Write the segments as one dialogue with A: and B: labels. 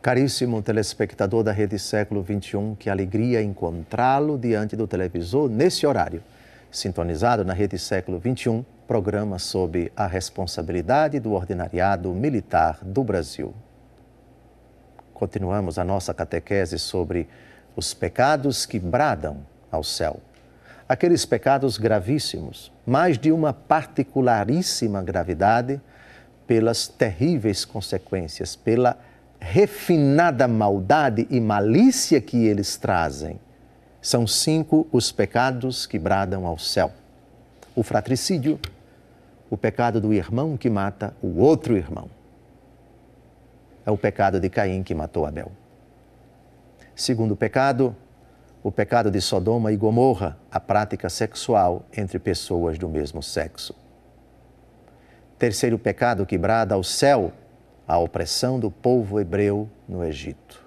A: Caríssimo telespectador da Rede Século XXI, que alegria encontrá-lo diante do televisor nesse horário. Sintonizado na Rede Século XXI, programa sobre a responsabilidade do ordinariado militar do Brasil. Continuamos a nossa catequese sobre os pecados que bradam ao céu. Aqueles pecados gravíssimos, mais de uma particularíssima gravidade, pelas terríveis consequências, pela refinada maldade e malícia que eles trazem. São 5 os pecados que bradam ao céu. O fratricídio, o pecado do irmão que mata o outro irmão. É o pecado de Caim que matou Abel. Segundo pecado, o pecado de Sodoma e Gomorra, a prática sexual entre pessoas do mesmo sexo. Terceiro pecado que brada ao céu, a opressão do povo hebreu no Egito.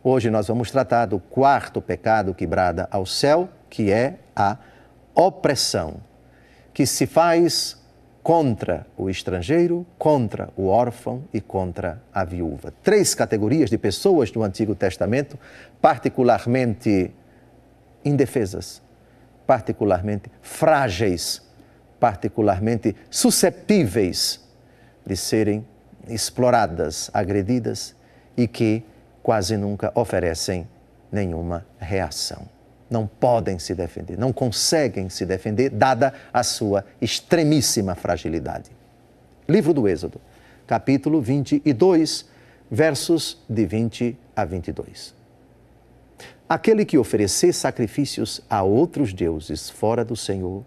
A: Hoje nós vamos tratar do quarto pecado que brada ao céu, que é a opressão, que se faz contra o estrangeiro, contra o órfão e contra a viúva. 3 categorias de pessoas do Antigo Testamento, particularmente indefesas, particularmente frágeis, particularmente susceptíveis de serem exploradas, agredidas e que quase nunca oferecem nenhuma reação. Não podem se defender, não conseguem se defender, dada a sua extremíssima fragilidade. Livro do Êxodo, capítulo 22, versos de 20 a 22. Aquele que oferecer sacrifícios a outros deuses fora do Senhor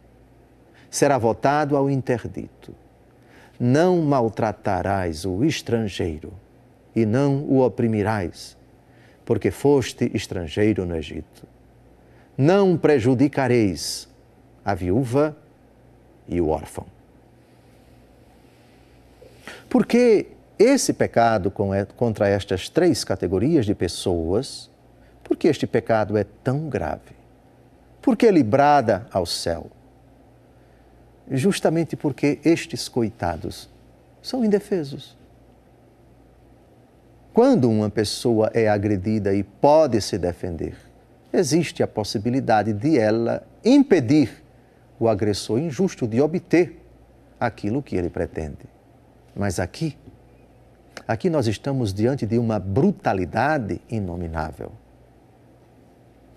A: será votado ao interdito. Não maltratarás o estrangeiro e não o oprimirás, porque foste estrangeiro no Egito. Não prejudicareis a viúva e o órfão. Porque esse pecado contra estas 3 categorias de pessoas, porque este pecado é tão grave? Porque ele brada ao céu? Justamente porque estes coitados são indefesos. Quando uma pessoa é agredida e pode se defender, existe a possibilidade de ela impedir o agressor injusto de obter aquilo que ele pretende. Mas aqui nós estamos diante de uma brutalidade inominável.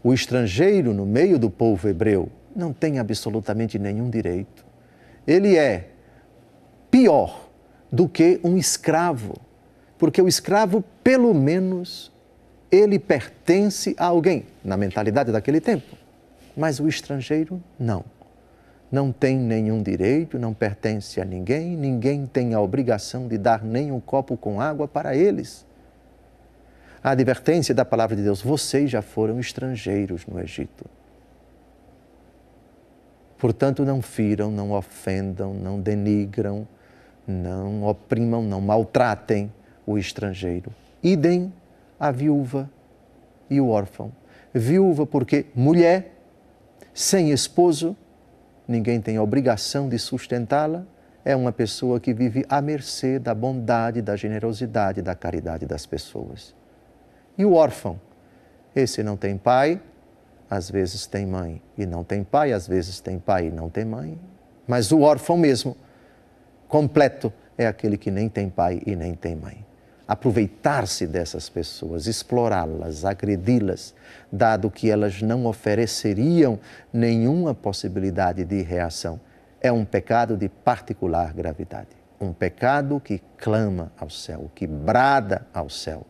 A: O estrangeiro no meio do povo hebreu não tem absolutamente nenhum direito. Ele é pior do que um escravo, porque o escravo, pelo menos, ele pertence a alguém, na mentalidade daquele tempo. Mas o estrangeiro, não. Não tem nenhum direito, não pertence a ninguém, ninguém tem a obrigação de dar nem um copo com água para eles. A advertência da palavra de Deus: vocês já foram estrangeiros no Egito. Portanto, não firam, não ofendam, não denigram, não oprimam, não maltratem o estrangeiro. Idem a viúva e o órfão. Viúva porque mulher, sem esposo, ninguém tem a obrigação de sustentá-la, é uma pessoa que vive à mercê da bondade, da generosidade, da caridade das pessoas. E o órfão? Esse não tem pai, às vezes tem mãe e não tem pai, às vezes tem pai e não tem mãe. Mas o órfão mesmo, completo, é aquele que nem tem pai e nem tem mãe. Aproveitar-se dessas pessoas, explorá-las, agredi-las, dado que elas não ofereceriam nenhuma possibilidade de reação, é um pecado de particular gravidade. Um pecado que clama ao céu, que brada ao céu.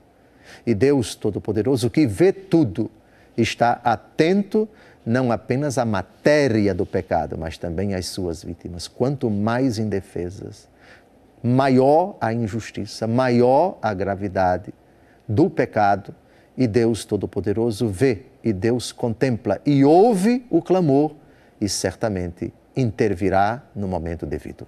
A: E Deus Todo-Poderoso, que vê tudo, está atento não apenas à matéria do pecado, mas também às suas vítimas. Quanto mais indefesas, maior a injustiça, maior a gravidade do pecado, e Deus Todo-Poderoso vê, e Deus contempla e ouve o clamor e certamente intervirá no momento devido.